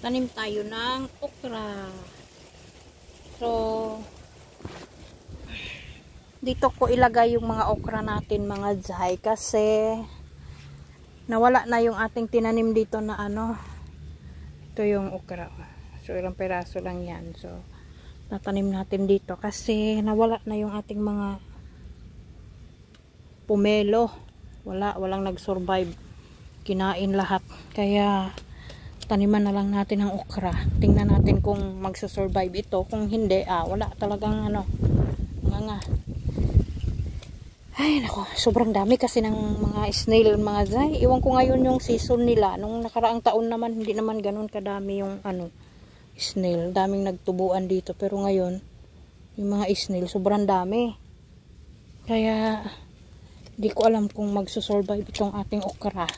tanim tayo ng okra. So, dito ko ilagay yung mga okra natin mga jay kasi nawala na yung ating tinanim dito na ano. Ito yung okra. So, ilang peraso lang yan. So, tatanim natin dito kasi nawala na yung ating mga pumelo. Walang nag-survive. Kinain lahat. Kaya, taniman na lang natin ang okra. Tingnan natin kung magsusurvive ito. Kung hindi, wala talagang ano, nga. Ay, nako, sobrang dami kasi ng mga snail, mga zay. Iwan ko ngayon yung season nila. Nung nakaraang taon naman, hindi naman ganun kadami yung ano, snail. Daming nagtubuan dito. Pero ngayon, yung mga snail, sobrang dami. Kaya, di ko alam kung magsusurvive itong ating okra.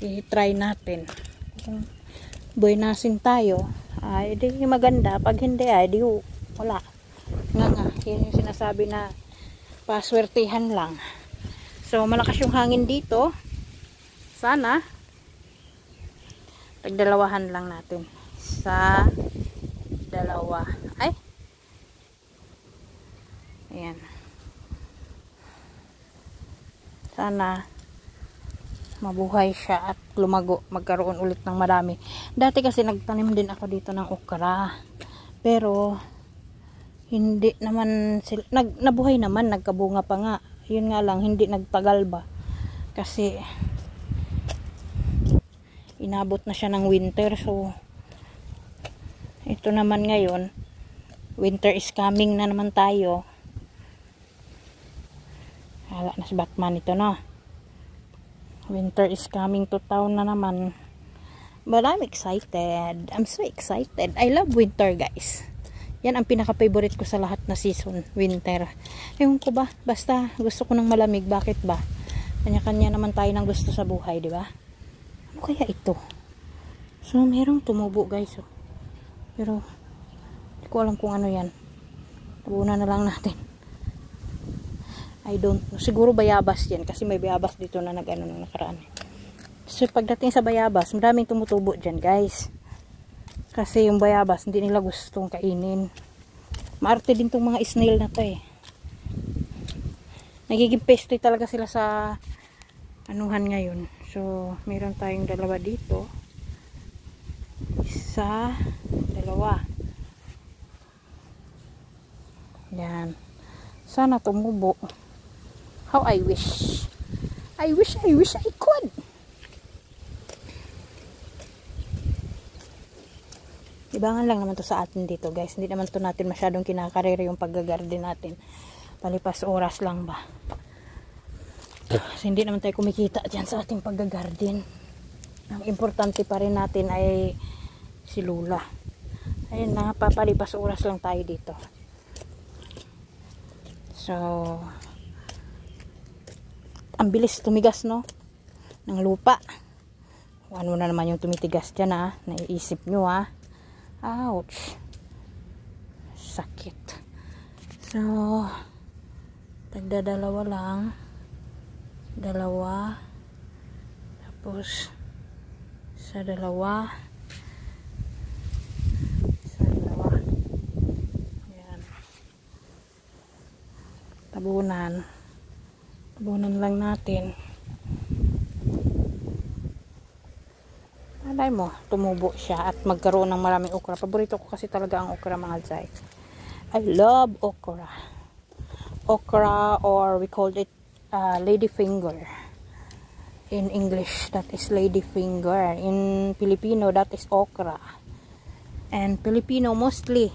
I-try natin. Kung buenasin tayo, ay di maganda. Pag hindi, ay di wala. Nga. Yan yung sinasabi na paswertihan lang. So, malakas yung hangin dito. Sana, tagdalawahan lang natin. Sa dalawa. Ay! Ayan. Sana mabuhay siya at lumago, magkaroon ulit ng marami. Dati kasi nagtanim din ako dito ng okra. Pero hindi naman sila, nabuhay naman, nagkabunga pa nga. Yun nga lang, hindi nagtagal ba. Kasi inabot na siya ng winter. So ito naman ngayon, winter is coming na naman tayo. Hala na si Batman ito, no? Winter is coming to town na naman. But I'm excited. I'm so excited. I love winter, guys. Yan ang pinaka-favorite ko sa lahat na season. Winter. Ewan ko ba? Basta gusto ko ng malamig. Bakit ba? Kanya-kanya naman tayo ng gusto sa buhay, di ba? Ano kaya ito? So, merong tumubo, guys. Oh. Pero, hindi ko alam kung ano yan. Tabunan na lang natin. I don't know. Siguro bayabas yan. Kasi may bayabas dito na nag-ano nung nakaraan. So, pagdating sa bayabas, maraming tumutubo dyan, guys. Kasi yung bayabas, hindi nila gustong kainin. Maarte din tong mga snail na to eh. Nagiging peste talaga sila sa anuhan ngayon. So, meron tayong dalawa dito. Isa, dalawa. Yan. Sana tumubo. How I wish. I wish I could. Ibangan lang naman to sa atin dito, guys. Hindi naman to natin masyadong kinakarere yung pag-garden natin. Palipas oras lang ba. Kasi hindi naman tayo kumikita dyan sa ating pag-garden. Ang importante pa rin natin ay si Lula. Ayun na, papalipas oras lang tayo dito. So, ang bilis tumigas, no? Ng lupa. Ano na naman yung tumitigas dyan, ha? Naiisip nyo, ha? Ouch. Sakit. So, tagdadalawa lang. Dalawa. Tapos, sa dalawa. Sa dalawa. Ayan. Tabunan. Tabunan lang natin. Alay mo, tumubo siya at magkaroon ng maraming okra. Paborito ko kasi talaga ang okra, mga zay. I love okra. Okra, or we called it ladyfinger. In English, that is ladyfinger. In Filipino, that is okra. And Filipino, mostly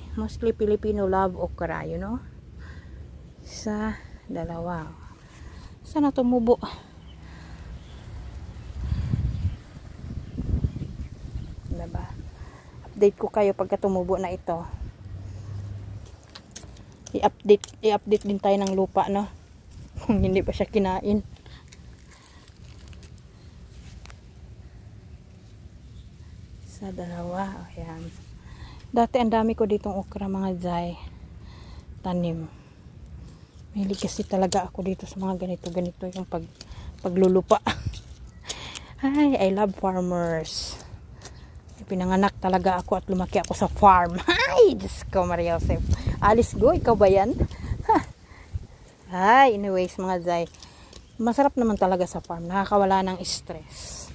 Filipino love okra, you know. Sa dalawa. Sana tumubo. Diba? Update ko kayo pagka tumubo na ito. I-update din tayo ng lupa, no? Kung hindi pa siya kinain. Sa dalawa. Ayan. Dati ang dami ko ditong okra, mga zay. Tanim. Mahilig kasi talaga ako dito sa mga ganito yung paglulupa. Hi, I love farmers. Pinanganak talaga ako at lumaki ako sa farm. Ay, Diyos ko, Maria Joseph. Alice go, ikaw ba yan? Ay, anyways mga Zay, masarap naman talaga sa farm. Nakakawala ng stress.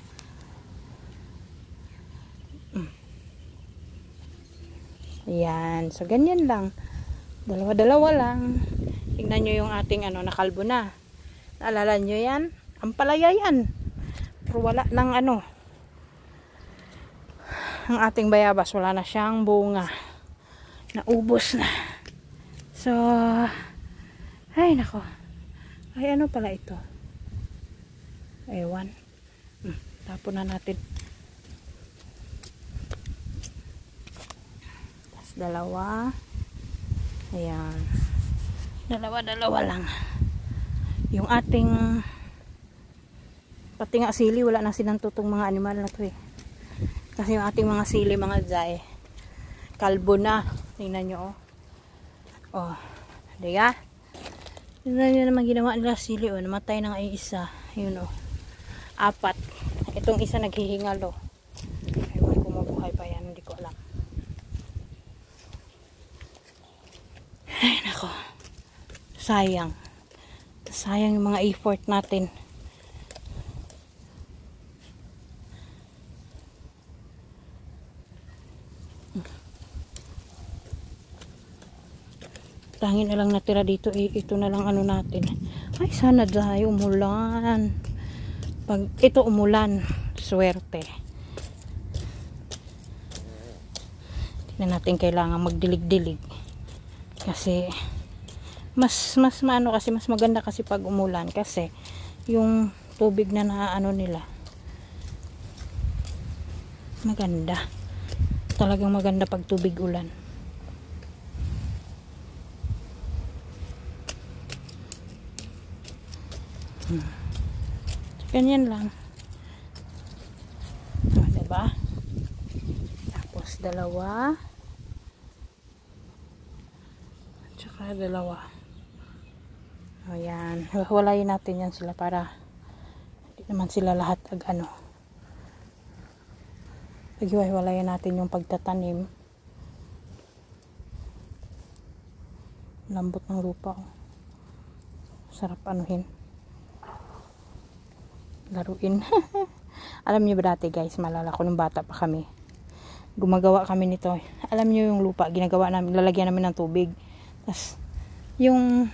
Ayan, so ganyan lang. Dalawa-dalawa lang. Tingnan nyo yung ating nakalbo na. Naalala nyo yan? Ang palaya yan. Pero wala ng ang ating bayabas, wala na siyang bunga. Naubos na. So, ay nako. Ay ano pala ito? Ewan. Tapon na natin. Tapos dalawa. Ayan. Dalawa lang. Yung ating pati nga sili, wala na silang tutong mga animal na to eh. Kasi yung ating mga sili, mga Zay, kalbo na. Tingnan nyo, oh. Diga? Tingnan nyo naman ginawa nila sili, oh. Namatay na nga yung isa. Yun, oh. 4. Itong isa naghihingal, oh. Ewan kung mabuhay pa yan, hindi ko alam. Ay, nako. Sayang. Sayang yung mga effort natin. Tangin na lang natira dito ito na lang natin. Ay sana dahil umulan. Pag ito umulan, swerte. Tingnan natin, kailangan magdilig-dilig. Kasi mas kasi mas maganda kasi pag umulan kasi yung tubig na nila maganda. Talagang maganda pag tubig ulan. Ganyan lang. Oh, diba? Tapos dalawa. Tsaka dalawa. O yan. Walayin natin yan sila para hindi naman sila lahat paghiwalayin natin yung pagtatanim. Lambot ng lupa. Sarap anuhin. Laruin. Alam niyo ba dati guys, malala ko nung bata pa kami, gumagawa kami nito. Alam niyo yung lupa, ginagawa namin, lalagyan namin ng tubig. Tapos yung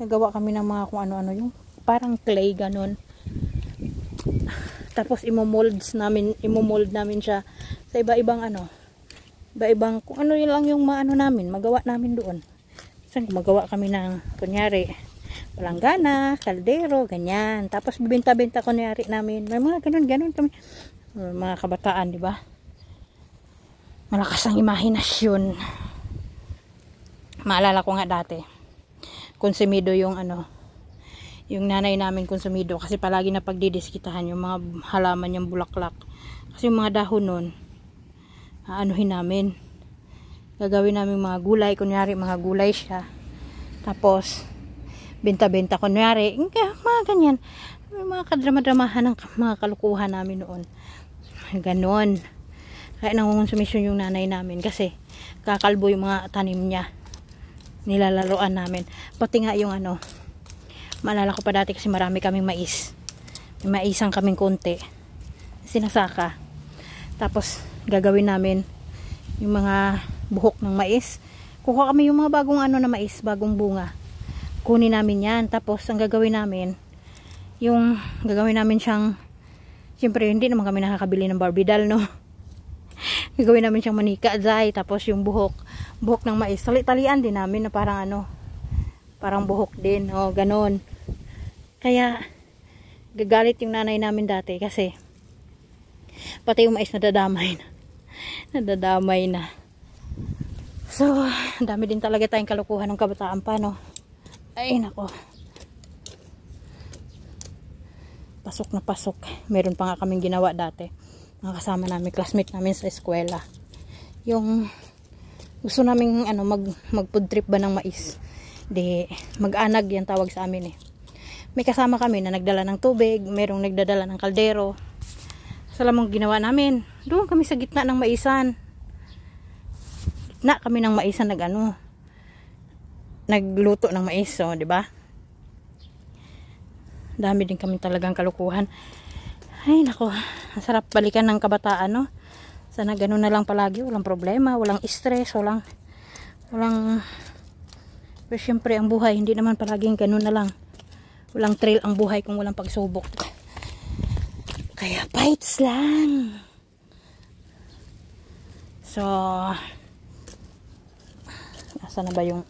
nagawa kami ng mga kung ano-ano, yung parang clay ganon. Tapos imomold namin siya sa iba-ibang iba-ibang kung ano lang yung namin, magawa namin doon. Kasi gumagawa kami ng kunyari palanggana, kaldero, ganyan. Tapos bibenta-benta kunyari namin. May mga ganon kami. Mga kabataan, di ba? Malakas ang imahinasyon. Maalala ko nga dati, konsumido yung yung nanay namin konsumido kasi palagi na pagdidiskitahan yung mga halaman yung bulaklak. Kasi yung mga dahon nun, aanuhin namin. Gagawin namin mga gulay, kunyari mga gulay siya. Tapos benta-benta kunyari, mga ganyan. Mga kadrama-dramahan ng mga kalukuhan namin noon. Ganon. Kaya nangungonsumisyon yung nanay namin kasi kakalbo yung mga tanim niya. Nilalaroan namin. Pati nga yung maalala ko pa dati kasi marami kaming mais. May maisang kaming konti. Sinasaka. Tapos gagawin namin yung mga buhok ng mais. Kuha kami yung mga bagong na mais, bagong bunga. Kunin namin yan. Tapos ang gagawin namin siyang, siyempre hindi naman kami nakakabili ng Barbie doll, no? Gagawin namin siyang manika, Zay. Tapos yung buhok ng mais, tali-talian din namin na parang parang buhok din, ganon. Kaya gagalit yung nanay namin dati kasi pati yung mais nadadamay na. So dami din talaga tayong kalukuhan ng kabataan pa, no? Ay nako, pasok na pasok. Meron pa nga kaming ginawa dati, mga kasama namin, classmate namin sa eskwela, yung gusto naming mag food trip ba ng mais, di mag-anag yan tawag sa amin eh. May kasama kami na nagdala ng tubig, merong nagdadala ng kaldero. So, alam mong ginawa namin. Doon kami sa gitna ng maisan. Gitna kami ng maisan nagluto ng mais, so, di ba? Dami din kami talagang kalukuhan. Ay, nako. Ang sarap balikan ng kabataan, no? Sana ganun na lang palagi. Walang problema, walang stress, walang pero syempre ang buhay hindi naman palaging ganun na lang. Walang thrill ang buhay kung walang pagsubok. Kaya fights lang. So, asa na ba yung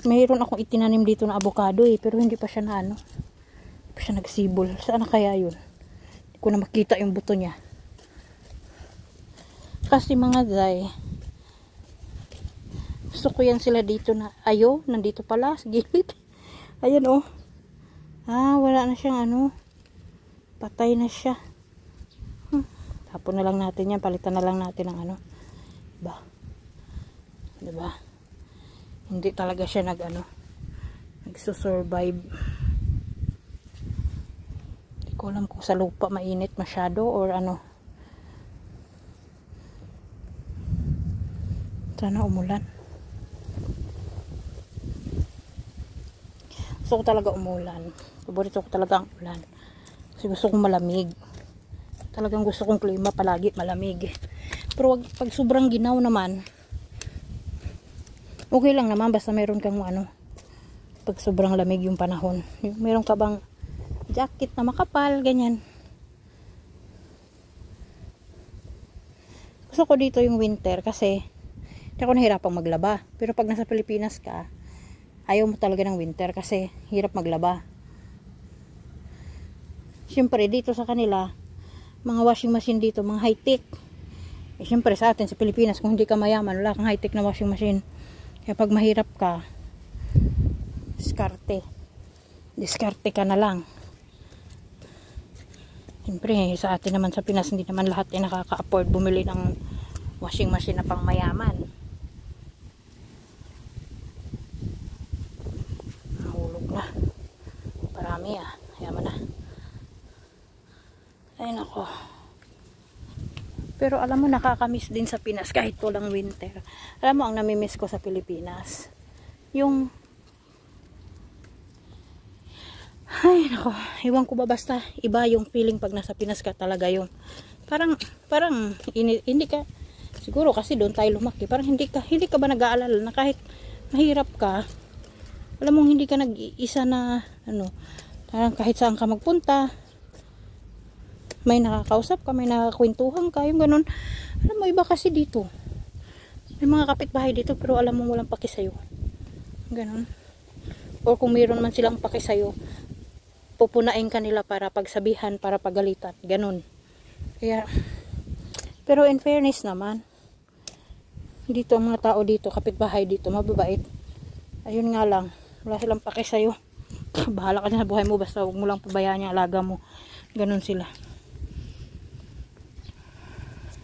mayroon akong itinanim dito na avocado pero hindi pa siya na hindi pa siya nagsibol. Saan na kaya yun? Hindi ko na makita yung buto niya. Kasi mga day, gusto ko yan sila dito na nandito pala sa gilid. Ayan wala na siyang patay na siya. Tapon na lang natin yan, palitan na lang natin ng diba? Hindi talaga siya nagsusurvive. Hindi ko alam kung sa lupa mainit masyado or sana umulan. Gusto ko talaga umulan. Paborito ko talaga ang ulan. Kasi gusto kong malamig. Talagang gusto kong klima palagi malamig. Pero pag sobrang ginaw naman, okay lang naman basta meron kang pag sobrang lamig yung panahon. Meron ka bang jacket na makapal, ganyan. Gusto ko dito yung winter kasi hindi ako nahirapang maglaba. Pero pag nasa Pilipinas ka, ayaw mo talaga ng winter kasi hirap maglaba. Siyempre dito sa kanila, mga washing machine dito, mga high-tech. Siyempre sa atin sa Pilipinas, kung hindi ka mayaman, wala kang high-tech na washing machine. Kaya pag mahirap ka, diskarte ka na lang. Siyempre sa atin naman sa Pinas, hindi naman lahat nakaka-afford bumili ng washing machine na pang mayaman. Nahulog na. Parami yaman na. Ay nako. Pero alam mo, nakakamiss din sa Pinas kahit walang winter. Alam mo, ang namimiss ko sa Pilipinas, ay nako, iwan ko ba, basta iba yung feeling pag nasa Pinas ka talaga, yung parang hindi ka, siguro kasi doon tayo lumaki, parang hindi ka ba nag-aalala na kahit mahirap ka, alam mo, hindi ka nag-iisa na parang kahit saan ka magpunta, may nakakausap ka, may nakakwentuhan ka, yung ganun. Alam mo, iba kasi dito. May mga kapitbahay dito, pero alam mo, walang paki sa'yo. Ganun. Or kung mayroon man silang paki sa'yo, pupunain ka nila para pagsabihan, para pagalitan. Ganun. Kaya, pero in fairness naman, dito, ang mga tao dito, kapitbahay dito, mababait. Ayun nga lang, wala silang paki sa'yo. Bahala ka na sa buhay mo, basta huwag mo lang pabayaan yung alaga mo. Ganun sila.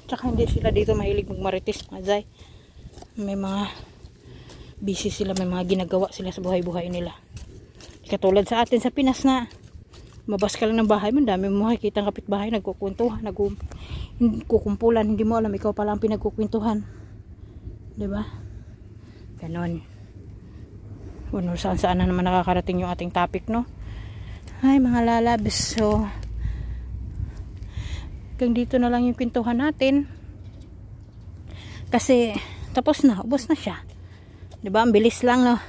Tsaka hindi sila dito mahilig magmarites, mga zay. May mga busy sila, may mga ginagawa sila sa buhay-buhay nila. Katulad sa atin sa Pinas na mabas ka lang ng bahay mo, dami mo makikita ang kapitbahay, nagkukwentuhan, nagkukumpulan, hindi mo alam, ikaw pala ang pinagkukwentuhan. Diba? Ganon. Bueno, saan na naman nakakarating yung ating topic, no? Ay, mga lalabs. So, hanggang dito na lang yung pintuhan natin. Kasi, tapos na. Ubos na siya. Diba? Ang bilis lang, no?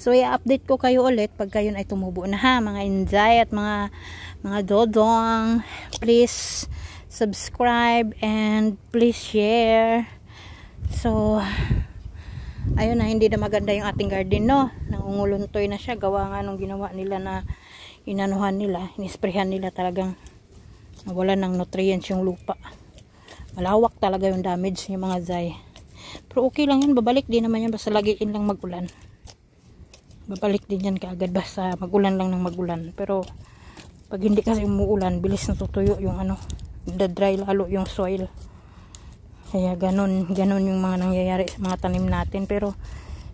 So, i-update ko kayo ulit pag kayo ay tumubo na, ha? Mga inzay at mga dodong. Please, subscribe and please share. So, ayun na, hindi na maganda yung ating garden, no? Nangunguluntoy na siya. Gawa nga nung ginawa nila na inanuhan nila, inisprehan nila, talagang nawala ng nutrients yung lupa. Malawak talaga yung damage yung mga zay. Pero okay lang yan, babalik din naman yan basta lagiin lang magulan. Babalik din yan kaagad basta magulan lang ng magulan. Pero pag hindi kasi umuulan, bilis natutuyo yung dry lalo yung soil. Kaya ganun yung mga nangyayari sa mga tanim natin. Pero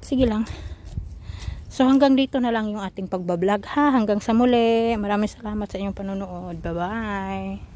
sige lang. So hanggang dito na lang yung ating pagbablog, ha. Hanggang sa muli. Maraming salamat sa inyong panonood. Bye bye.